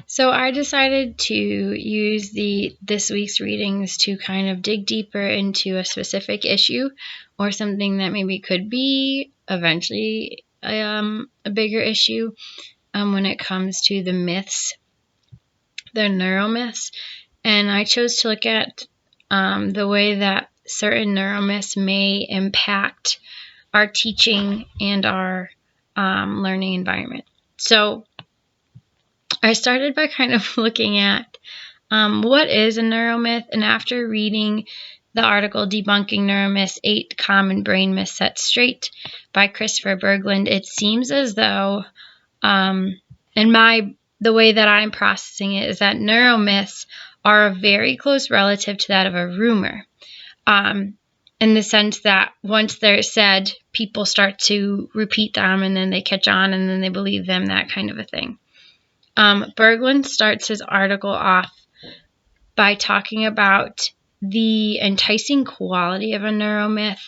So I decided to use this week's readings to kind of dig deeper into a specific issue or something that maybe could be eventually a bigger issue when it comes to the myths, the neuromyths. And I chose to look at the way that certain neuromyths may impact our teaching and our learning environment. So I started by kind of looking at what is a neuromyth, and after reading the article Debunking Neuromyths, 8 Common Brain Myths Set Straight by Christopher Berglund, it seems as though, the way that I'm processing it is that neuromyths are a very close relative to that of a rumor. In the sense that once they're said, people start to repeat them, and then they catch on, and then they believe them, that kind of a thing. Berglund starts his article off by talking about the enticing quality of a neuromyth,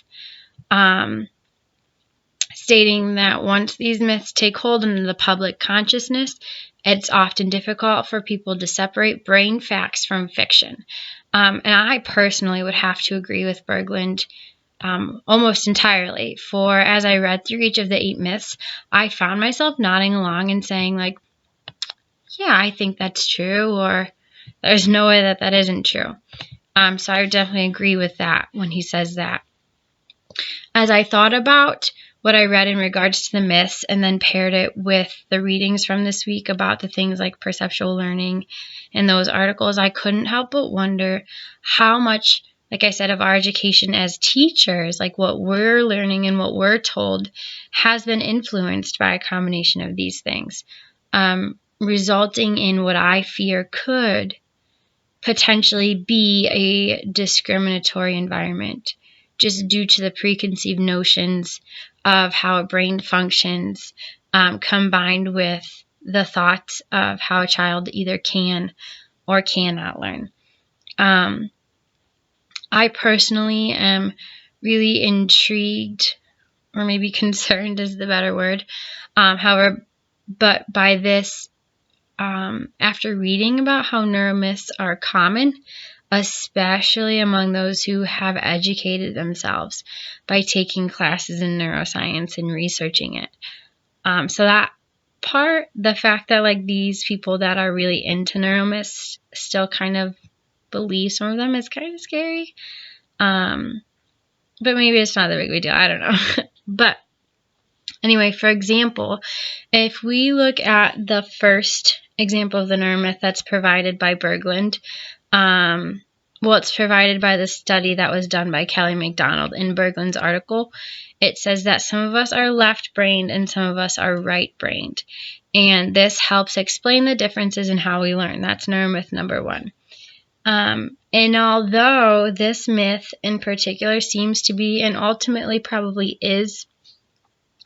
stating that once these myths take hold in the public consciousness, it's often difficult for people to separate brain facts from fiction. And I personally would have to agree with Berglund almost entirely. For as I read through each of the 8 myths, I found myself nodding along and saying, like, yeah, I think that's true, or there's no way that that isn't true. So I would definitely agree with that when he says that. As I thought about what I read in regards to the myths and then paired it with the readings from this week about the things like perceptual learning and those articles, I couldn't help but wonder how much, like I said, of our education as teachers, like what we're learning and what we're told, has been influenced by a combination of these things, resulting in what I fear could potentially be a discriminatory environment, just due to the preconceived notions of how a brain functions, combined with the thoughts of how a child either can or cannot learn. I personally am really intrigued, or maybe concerned is the better word, but by this, after reading about how neuromyths are common, especially among those who have educated themselves by taking classes in neuroscience and researching it. So that part, the fact that like these people that are really into neuromyths still kind of believe some of them, is kind of scary. But maybe it's not a big deal. I don't know. But anyway, for example, if we look at the first example of the neuromyth that's provided by Berglund, it's provided by the study that was done by Kelly McDonald in Berglund's article. It says that some of us are left-brained and some of us are right-brained. And this helps explain the differences in how we learn. That's neuromyth number 1. And although this myth in particular seems to be, and ultimately probably is,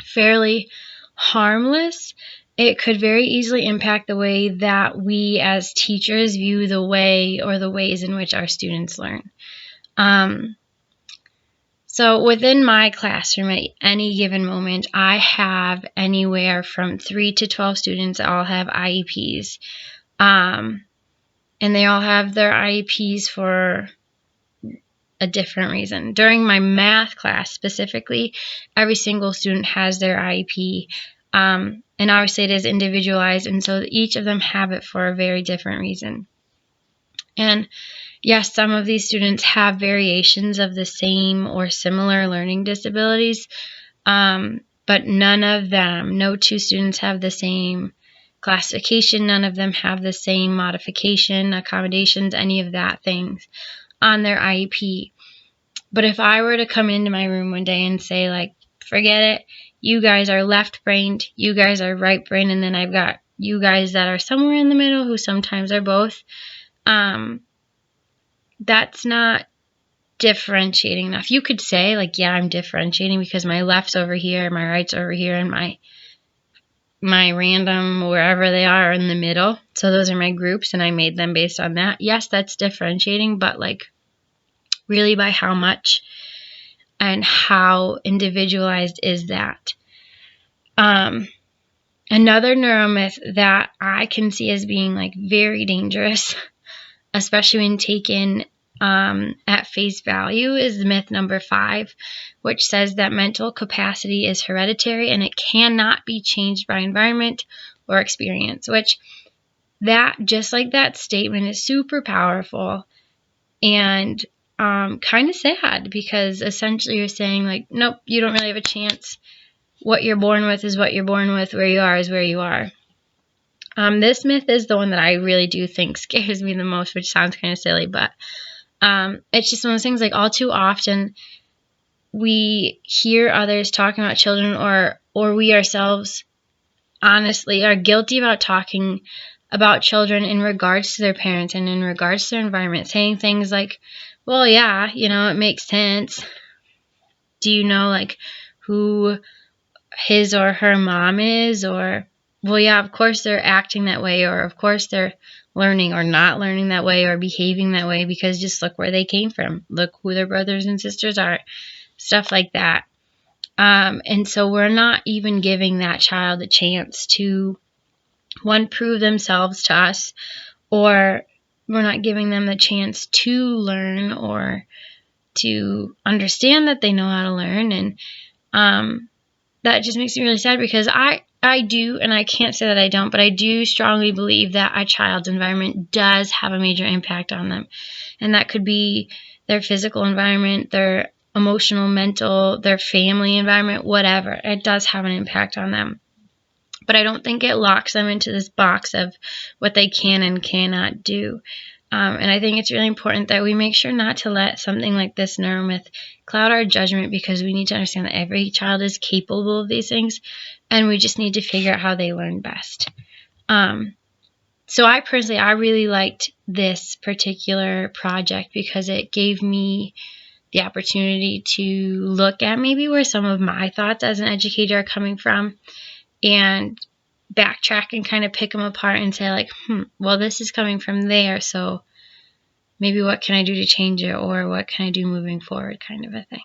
fairly harmless, it could very easily impact the way that we as teachers view the way or the ways in which our students learn. So within my classroom at any given moment, I have anywhere from 3 to 12 students that all have IEPs. And they all have their IEPs for a different reason. During my math class specifically, every single student has their IEP. And obviously it is individualized, and so each of them have it for a very different reason. And yes, some of these students have variations of the same or similar learning disabilities, but none of them, no 2 students have the same classification, none of them have the same modification, accommodations, any of that things on their IEP. But if I were to come into my room one day and say, like, forget it, you guys are left-brained, you guys are right-brained, and then I've got you guys that are somewhere in the middle who sometimes are both, that's not differentiating enough. You could say, like, yeah, I'm differentiating because my left's over here, my right's over here, and my random, wherever they are, in the middle. So those are my groups, and I made them based on that. Yes, that's differentiating, but, like, really by how much and how individualized is that? And Another neuromyth that I can see as being like very dangerous, especially when taken at face value, is myth number 5, which says that mental capacity is hereditary and it cannot be changed by environment or experience, which that, just like that statement, is super powerful and kind of sad, because essentially you're saying like, nope, you don't really have a chance. What you're born with is what you're born with. Where you are is where you are. This myth is the one that I really do think scares me the most, which sounds kind of silly, but it's just one of those things, like all too often we hear others talking about children, or we ourselves honestly are guilty about talking about children in regards to their parents and in regards to their environment, saying things like, well, yeah, it makes sense. Do you know like who his or her mom is? Or, well, yeah, of course they're acting that way, or of course they're learning or not learning that way or behaving that way because just look where they came from. Look who their brothers and sisters are. Stuff like that. And so we're not even giving that child a chance to, one, prove themselves to us, or we're not giving them the chance to learn or to understand that they know how to learn. And that just makes me really sad, because I do, and I can't say that I don't, but I do strongly believe that a child's environment does have a major impact on them. And that could be their physical environment, their emotional, mental, their family environment, whatever. It does have an impact on them. But I don't think it locks them into this box of what they can and cannot do. And I think it's really important that we make sure not to let something like this neuromyth cloud our judgment, because we need to understand that every child is capable of these things, and we just need to figure out how they learn best. So I really liked this particular project because it gave me the opportunity to look at maybe where some of my thoughts as an educator are coming from, and backtrack and kind of pick them apart and say like, well, this is coming from there, so maybe what can I do to change it, or what can I do moving forward, kind of a thing.